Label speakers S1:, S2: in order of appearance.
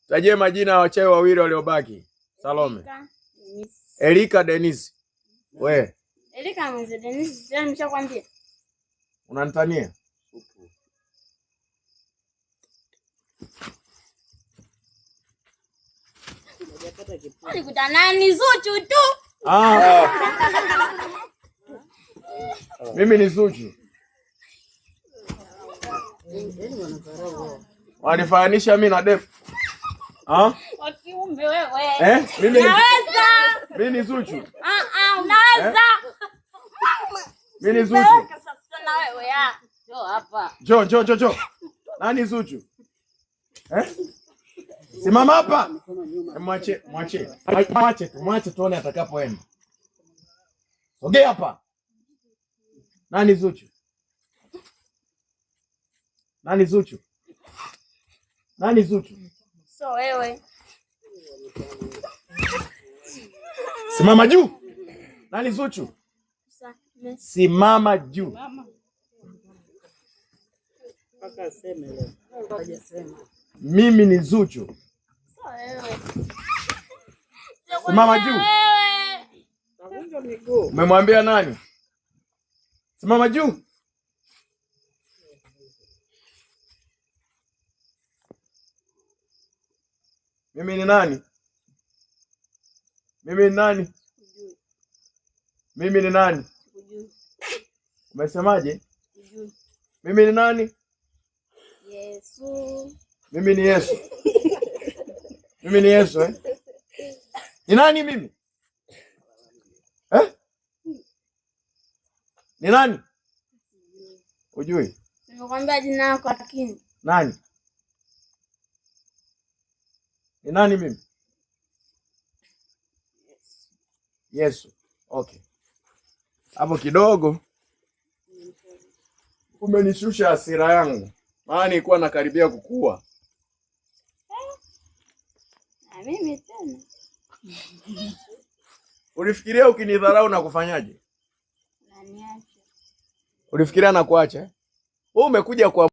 S1: Tajie majina ya wachawi wawili waliobaki. Salome. Erika, Dennis. We.
S2: Erika mzee Dennis, sasa nimeshakwambia.
S1: Unanitania?
S2: Alikuta nani? Zuchu tu.
S1: Mimi ni Zuchu. Wanifananisha mimi na Def.
S2: Wakiumbe wewe.
S1: Mimi
S2: naweza.
S1: Mimi ni Zuchu.
S2: Unaweza.
S1: Mimi ni Zuchu.
S2: Sasa na wewe ya. Njoo hapa.
S1: Njoo. Nani Zuchu? Simama hapa. Mwache tuone atakapoenda. Sogea hapa. Nani Zuchu? Nani Zuchu?
S2: So wewe.
S1: Simama juu. Nani Zuchu? Simama juu.
S3: Paka sema leo. Hajasema.
S1: Mimi ni Zuchu.
S2: So wewe.
S1: Simama juu.
S3: Tavunja miguu.
S1: Umemwambia nani? Simama juu. Mimi ni nani? Mimi ni nani? Umesemaje? Mimi ni nani?
S2: Yesu.
S1: Mimi ni Yesu. Mimi ni Yesu Ni nani mimi? Ni nani? Ujui?
S2: Nimekwambia jina lako lakini.
S1: Nani? Ni nani mimi? Yesu. Okay. Hapo kidogo umenishusha hasira yangu. Maana nilikuwa nakaribia kukua.
S2: Na mimi tena.
S1: Ulifikiria ukinidharau na kufanyaje?
S2: Naniacha.
S1: Ulifikiria na kuacha? Wewe umekuja kwa